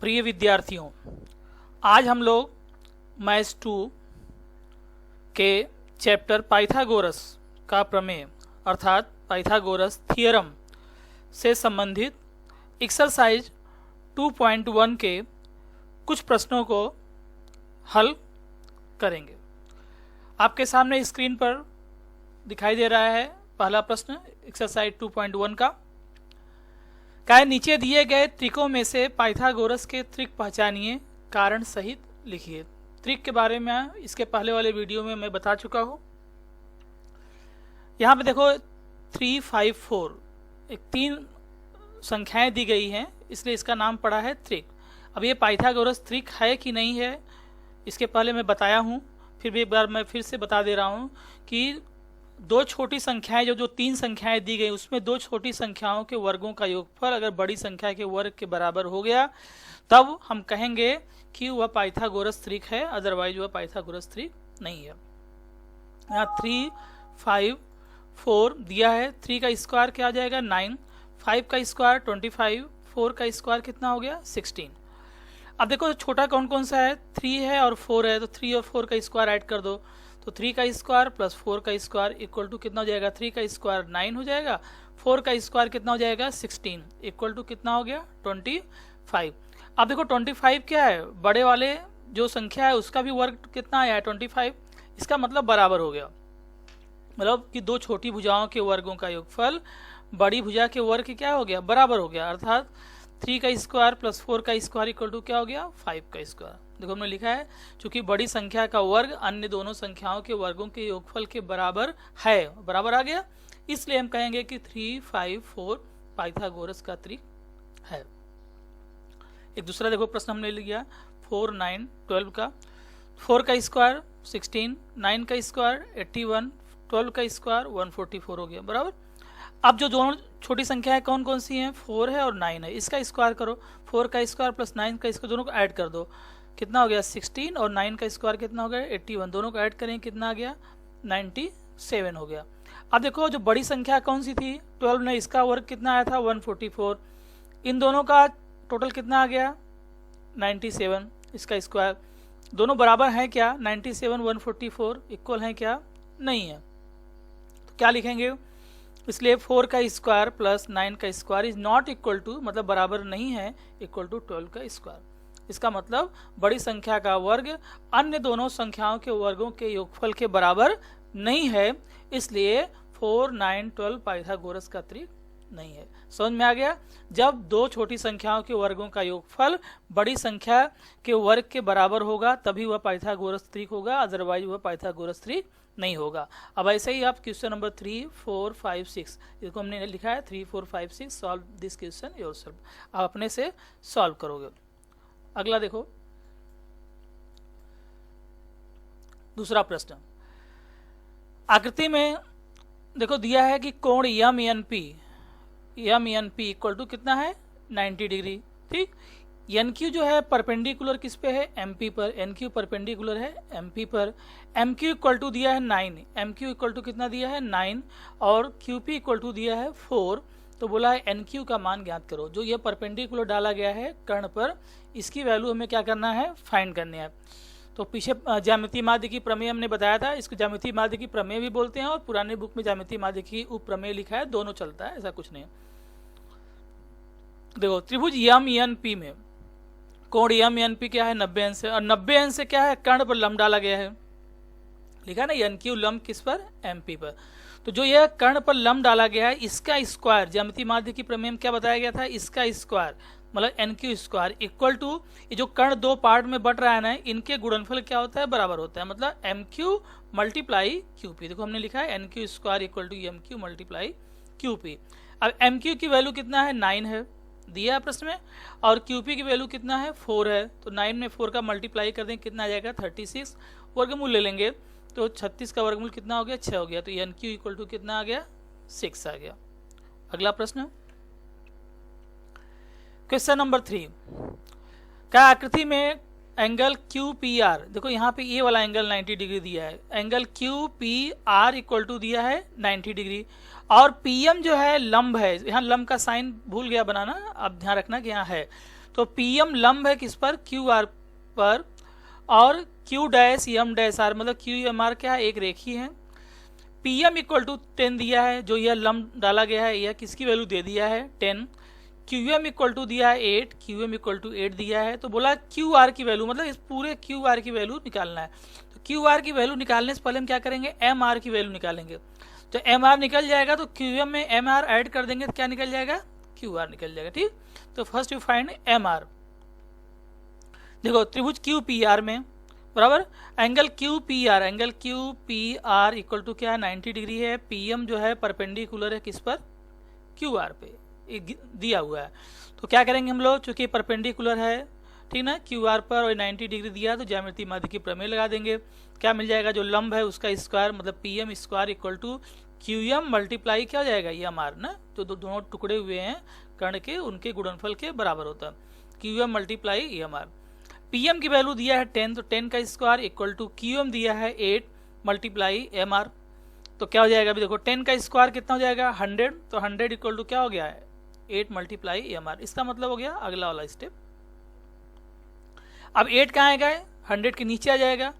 प्रिय विद्यार्थियों, आज हम लोग मैथ्स 2 के चैप्टर पाइथागोरस का प्रमेय अर्थात पाइथागोरस थियरम से संबंधित एक्सरसाइज 2.1 के कुछ प्रश्नों को हल करेंगे। आपके सामने स्क्रीन पर दिखाई दे रहा है पहला प्रश्न एक्सरसाइज 2.1 का है, नीचे दिए गए त्रिकों में से पाइथागोरस के त्रिक पहचानिए, कारण सहित लिखिए। त्रिक के बारे में इसके पहले वाले वीडियो में मैं बता चुका हूँ। यहाँ पे देखो 3, 5, 4 एक 3 संख्याएं दी गई हैं, इसलिए इसका नाम पड़ा है त्रिक। अब ये पाइथागोरस त्रिक है कि नहीं है, इसके पहले मैं बताया हूँ, फिर भी एक बार मैं फिर से बता दे रहा हूँ कि दो छोटी संख्याएं जो 3 संख्याएं दी गई उसमें दो छोटी संख्याओं के वर्गों का योगफल अगर बड़ी संख्या के वर्ग के बराबर हो गया तब हम कहेंगे कि वह पाइथागोरस त्रिक है, अदरवाइज वह पाइथागोरस त्रिक नहीं है। यहाँ 3, 5, 4 दिया है। 3 का स्क्वायर क्या आ जाएगा 9, 5 का स्क्वायर 25, 4 का स्क्वायर कितना हो गया 16। अब देखो छोटा कौन कौन सा है, 3 है और 4 है, तो 3 और 4 का स्क्वायर ऐड कर दो, तो 3 का स्क्वायर प्लस 4 का स्क्वायर इक्वल टू कितना हो जाएगा, 3 का स्क्वायर 9 हो जाएगा, 4 का स्क्वायर कितना हो जाएगा 16 इक्वल टू कितना हो गया 25। अब देखो 25 क्या है, बड़े वाले जो संख्या है उसका भी वर्ग कितना आया है 25, इसका मतलब बराबर हो गया, मतलब कि दो छोटी भुजाओं के वर्गों का योगफल बड़ी भुजा के वर्ग क्या हो गया बराबर हो गया, अर्थात 3 का स्क्वायर प्लस 4 का स्क्वायर इक्वल टू क्या हो गया 5 का स्क्वायर। देखो हमने लिखा है चूंकि बड़ी संख्या का वर्ग अन्य दोनों संख्याओं के वर्गों के योगफल के बराबर है, बराबर आ गया, इसलिए हम कहेंगे कि 3, 5, 4 पाइथागोरस का त्रिक है। एक दूसरा देखो प्रश्न हमने लिया 4, 9, 12 का, 4 का स्क्वायर 16, 9 का स्क्वायर 81, 12 का स्क्वायर 144 हो गया, बराबर। अब जो दोनों छोटी संख्याएं कौन कौन सी हैं, 4 है और 9 है, इसका स्क्वायर करो, 4 का स्क्वायर प्लस 9 का स्क्वायर दोनों को ऐड कर दो, कितना हो गया 16 और 9 का स्क्वायर कितना हो गया 81, दोनों को ऐड करें कितना आ गया 97 हो गया। अब देखो जो बड़ी संख्या कौन सी थी 12 ने, इसका वर्ग कितना आया था 144, इन दोनों का टोटल कितना आ गया 97, इसका स्क्वायर, दोनों बराबर हैं क्या 97 144 इक्वल हैं क्या, नहीं है, तो क्या लिखेंगे, इसलिए 4 का स्क्वायर प्लस 9 का square is not equal to, मतलब बराबर नहीं है, इक्वल टू 12 का स्क्वायर। इसका मतलब बड़ी संख्या का वर्ग अन्य दोनों संख्याओं के वर्गों के योगफल के बराबर नहीं है, इसलिए 4, 9, 12 पाइथागोरस का त्रिक नहीं है। समझ में आ गया, जब दो छोटी संख्याओं के वर्गों का योगफल बड़ी संख्या के वर्ग के बराबर होगा तभी वह पाइथागोरस त्रिक होगा, अदरवाइज वह पाइथागोरस त्रिक नहीं होगा। अब ऐसे ही आप क्वेश्चन नंबर 3, 4, 5, 6 इसको हमने लिखा है 3, 4, 5, 6 सॉल्व दिस क्वेश्चन योरसेल्फ, आप अपने से सॉल्व करोगे। अगला देखो दूसरा प्रश्न, आकृति में देखो दिया है कि कोण M N P equal to कितना है 90 डिग्री, ठीक। एन क्यू जो है परपेंडिकुलर किस पे है एम पी पर, एन क्यू परपेंडिकुलर है एम पी पर, एम क्यू इक्वल टू दिया है 9, एम क्यू इक्वल टू कितना दिया है 9 और क्यू पी इक्वल टू दिया है 4, तो बोला है एन क्यू का मान ज्ञात करो। जो ये परपेंडिकुलर डाला गया है कर्ण पर, इसकी वैल्यू हमें क्या करना है फाइंड करनी है। तो पीछे ज्यामितीय माध्य की प्रमेय हमने बताया था, इसको ज्यामितीय माध्य की प्रमेय भी बोलते हैं और पुराने बुक में ज्यामितीय माध्य की उपप्रमेय लिखा है, दोनों चलता है, ऐसा कुछ नहीं। देखो त्रिभुज यम एन पी में कोण यम एन पी क्या है 90 अंश है, और 90 अंश से क्या है कर्ण पर लंब डाला गया है, लिखा ना एन क्यू लंब किस पर एम पी पर, तो जो यह कर्ण पर लंब डाला गया है इसका स्क्वायर ज्यामितीय माध्य की प्रमेय में क्या बताया गया था, इसका स्क्वायर मतलब N Q square equal to ये जो कर्ण दो पार्ट में बट रहा है ना, इनके गुणनफल क्या होता है बराबर होता है, मतलब M Q multiply Q P. देखो हमने लिखा है N Q square equal to M Q multiply Q P. अब एम क्यू की वैल्यू कितना है 9 है दिया है प्रश्न में, और क्यू पी की वैल्यू कितना है 4 है, तो 9 में 4 का मल्टीप्लाई कर दें कितना आ जाएगा 36, वर्गमूल ले लेंगे तो 36 का वर्गमूल कितना हो गया 6 हो गया, तो एन क्यू इक्वल टू कितना आ गया 6 आ गया। अगला प्रश्न क्वेश्चन नंबर 3, क्या आकृति में एंगल क्यू पी आर, देखो यहाँ पे ये वाला एंगल 90 डिग्री दिया है, angle Q P R equal to दिया है 90 डिग्री, और पी एम जो है लंब है, यहाँ लंब का साइन भूल गया बनाना, आप ध्यान रखना कि यहाँ है, तो पीएम लंब है किस पर, क्यू आर पर, और Q dash M dash R मतलब क्यू एम आर क्या है, एक रेखी है। पीएम इक्वल टू 10 दिया है, जो यह लंब डाला गया है, यह किसकी वैल्यू दे दिया है 10। क्यू एम इक्वल टू दिया है 8, क्यू एम इक्वल टू 8 दिया है। तो बोला क्यू आर की वैल्यू, मतलब इस पूरे क्यू आर की वैल्यू निकालना है। तो क्यू आर की वैल्यू निकालने से पहले हम क्या करेंगे, एम आर की वैल्यू निकालेंगे। तो एम आर निकल जाएगा तो क्यू एम में एम आर ऐड कर देंगे तो क्या निकल जाएगा, क्यू आर निकल जाएगा। ठीक, तो first you find M R. देखो त्रिभुज क्यू पी आर में बराबर angle Q P R, angle Q P R equal to क्या है 90 डिग्री है। पीएम जो है परपेंडिकुलर है किस पर, क्यू आर पे, दिया हुआ है। तो क्या करेंगे हम लोग, चूंकि परपेंडिकुलर है ठीक ना क्यू आर पर और 90 डिग्री दिया, तो ज्यामितीय माध्य की प्रमेय लगा देंगे। क्या मिल जाएगा, जो लंब है उसका स्क्वायर मतलब P M square equal to Q M multiply क्या हो जाएगा, एम आर ना, तो दोनों टुकड़े हुए हैं कर्ण के, उनके गुणनफल के बराबर होता है, Q M multiply M R. PM की वैल्यू दिया है 10, तो 10 का square equal to Q M दिया है 8 मल्टीप्लाई एम आर। तो क्या हो जाएगा, अभी देखो 10 का स्क्वायर कितना हो जाएगा 100, तो 100 इक्वल टू क्या हो गया है 8 मल्टीप्लाई एम आर। इसका मतलब हो गया अगला वाला स्टेप। अब 8 कहाँ आएगा, 100 के नीचे आ जाएगा,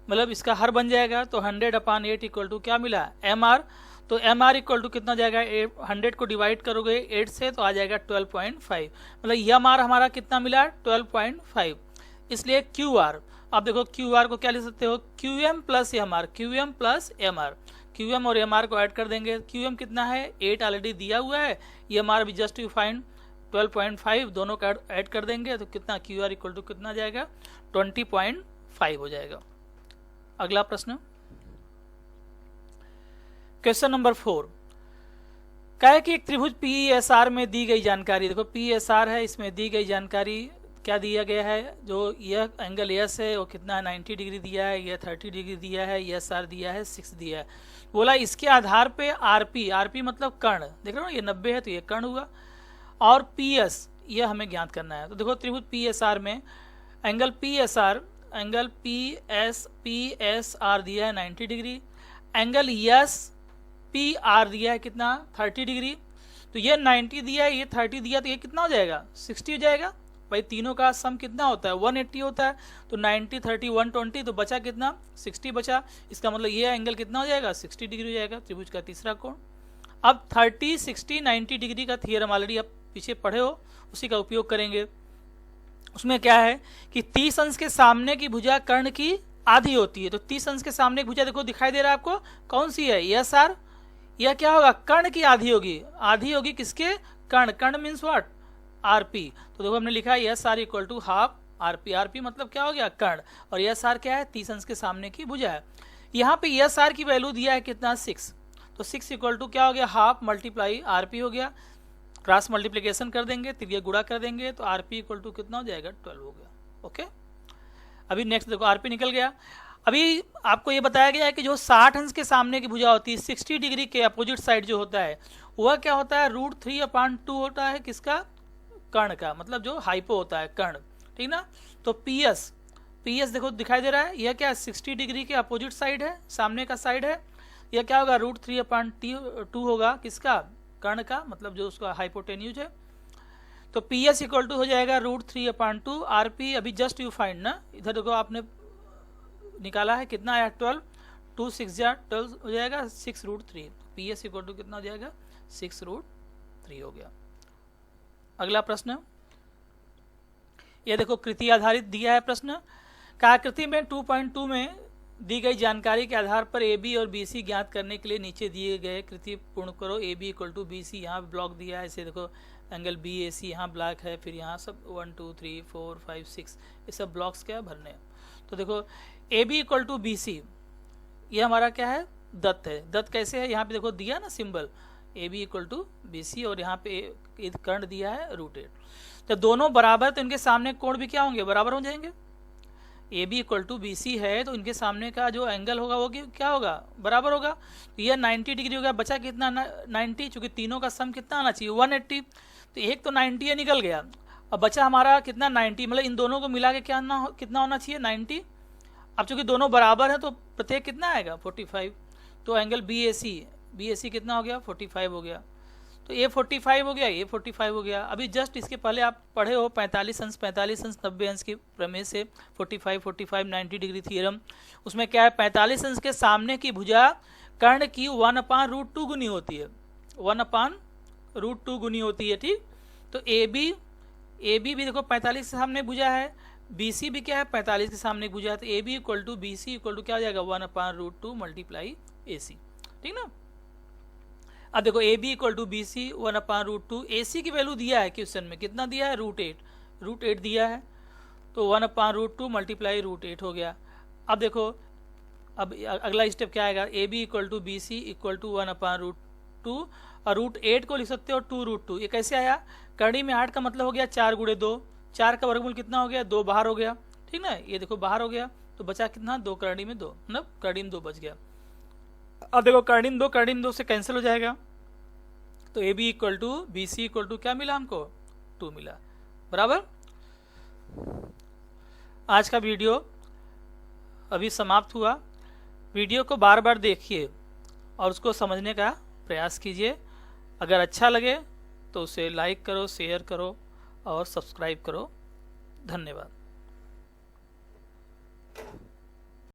मतलब इसका हर बन जाएगा। तो 100/8 इक्वल टू क्या मिला, एम आर। तो एम आर इक्वल टू कितना जाएगा, 100 को डिवाइड करोगे 8 से तो आ जाएगा 12.5, मतलब एम आर हमारा कितना मिला 12.5। इसलिए क्यू आर, आप देखो क्यू आर को क्या लिख सकते हो, Q M plus M R, Q M plus M R. Q M और एम आर को ऐड कर देंगे, क्यू एम कितना है 8 ऑलरेडी दिया हुआ है, एम आर भी जस्ट यू फाइंड 12.5, दोनों का ऐड कर देंगे तो कितना क्यू आर इक्वल टू कितना जाएगा 20.5 हो जाएगा। अगला प्रश्न क्वेश्चन नंबर 4, क्या है कि एक त्रिभुज पी एस आर में दी गई जानकारी, देखो पी एस आर है, इसमें दी गई जानकारी क्या दिया गया है, जो यह एंगल एस है वो कितना है 90 डिग्री दिया है, यह 30 डिग्री दिया है, एस आर दिया है 6 दिया है। बोला इसके आधार पे आरपी, आरपी मतलब कर्ण, देख रहे हो ये 90 है तो ये कर्ण हुआ, और पी एस यह हमें ज्ञात करना है। तो देखो त्रिभुज पी एस आर में angle P S R, angle P S R दिया है 90 degree, angle S P R दिया है कितना 30 डिग्री। तो ये 90 दिया है, ये 30 दिया, तो ये कितना हो जाएगा 60 हो जाएगा। भाई तीनों का सम कितना होता है 180 होता है, तो 90 30 120, तो बचा कितना 60 बचा। इसका मतलब ये एंगल कितना हो जाएगा 60 डिग्री हो जाएगा, त्रिभुज का तीसरा कोण। अब 30 60 90 डिग्री का थियरम ऑलरेडी आप पीछे पढ़े हो, उसी का उपयोग करेंगे। उसमें क्या है कि 30 अंश के सामने की भुजा कर्ण की आधी होती है। तो 30 अंश के सामने की भुजा देखो दिखाई दे रहा है आपको, कौन सी है, एस आर। यह क्या होगा कर्ण की आधी होगी, आधी होगी किसके, कर्ण। कर्ण मीन्स व्हाट, आरपी। तो देखो हमने लिखा है S R equal to half RP, RP मतलब क्या हो गया कर्ण, और एस आर क्या है 30 अंश के सामने की भुजा है। यहाँ पे एस आर की वैल्यू दिया है कितना 6, तो 6 इक्वल टू क्या हो गया हाफ मल्टीप्लाई आरपी हो गया, क्रॉस मल्टीप्लिकेशन कर देंगे, तिरिया गुणा कर देंगे, तो आरपी इक्वल टू कितना हो जाएगा 12 हो गया। ओके, अभी नेक्स्ट देखो आरपी निकल गया। अभी आपको ये बताया गया है कि जो 60 अंश के सामने की भुजा होती है, 60 डिग्री के अपोजिट साइड जो होता है वह क्या होता है √3/2 होता है किसका, कर्ण का, मतलब जो हाइपो होता है कर्ण, ठीक ना। तो पीएस देखो दिखाई दे रहा है, यह क्या 60 डिग्री के अपोजिट साइड है, सामने का साइड है। यह क्या होगा √3/2 होगा किसका, कर्ण का, मतलब जो उसका हाइपोटेन्यूज है। तो पी एस इक्वल टू हो जाएगा √3/2, आरपी अभी जस्ट यू फाइंड ना, इधर देखो आपने निकाला है कितना आया 12, 2 6 12 हो जाएगा 6√3, पी एस इक्वल टू कितना हो जाएगा 6√3 हो गया। अगला प्रश्न, ये देखो कृति आधारित दिया है प्रश्न। आकृति में 2.2 में दी गई जानकारी के आधार पर ए बी और बी सी ज्ञात करने के लिए नीचे दिए गए कृति पूर्ण करो। A B equal to B C, यहाँ ब्लॉक दिया है, इसे देखो एंगल बी ए सी यहाँ ब्लॉक है, फिर यहाँ सब 1 2 3 4 5 6 ये सब ब्लॉक्स क्या है भरने। तो देखो A B equal to B C, ये हमारा क्या है दत्त है। दत्त कैसे है, यहाँ पे देखो दिया ना symbol A B equal to B C, और यहाँ पे कर्ण दिया है √8। तो दोनों बराबर, तो इनके सामने कोण भी क्या होंगे बराबर हो जाएंगे। A B equal to B C है तो इनके सामने का जो एंगल होगा वो क्या होगा बराबर होगा। तो यह 90 डिग्री होगा, बचा कितना 90, चूंकि तीनों का सम कितना आना चाहिए 180, तो एक तो 90 है निकल गया, अब बचा हमारा कितना 90, मतलब इन दोनों को मिला के कितना होना चाहिए 90। अब चूंकि दोनों बराबर है तो प्रत्येक कितना आएगा 45, तो एंगल बी ए सी कितना हो गया 45 हो गया। तो ये 45 हो गया, ये 45 हो गया। अभी जस्ट इसके पहले आप पढ़े हो 45 अंश 90 अंश की प्रमेय से 45 90 डिग्री थ्योरम। उसमें क्या है, 45 अंश के सामने की भुजा कर्ण की 1/√2 गुनी होती है, 1/√2 गुनी होती है, ठीक। तो ए बी भी देखो 45 के सामने भुजा है, बी सी भी क्या है 45 के सामने भुजा है, तो A B equal to B C equal to क्या हो जाएगा 1/√2 मल्टीप्लाई ए सी, ठीक ना। अब देखो A B equal to B C 1/√2, A C की वैल्यू दिया है क्वेश्चन में, कितना दिया है √8 दिया है, तो 1/√2 मल्टीप्लाई √8 हो गया। अब देखो अब अगला स्टेप क्या आएगा, A B equal to B C equal to 1/√2 और √8 को लिख सकते हो 2√2। ये कैसे आया, करणी में 8 का मतलब हो गया 4 × 2, 4 का वर्गमूल कितना हो गया 2 बाहर हो गया, ठीक ना। ये देखो बाहर हो गया तो बचा कितना 2, करणी में 2, मतलब करणी में 2 बच गया। अब देखो करणी में 2 से कैंसिल हो जाएगा, तो A B equal to B C equal to क्या मिला हमको 2 मिला, बराबर। आज का वीडियो अभी समाप्त हुआ। वीडियो को बार बार देखिए और उसको समझने का प्रयास कीजिए। अगर अच्छा लगे तो उसे लाइक करो, शेयर करो और सब्सक्राइब करो। धन्यवाद।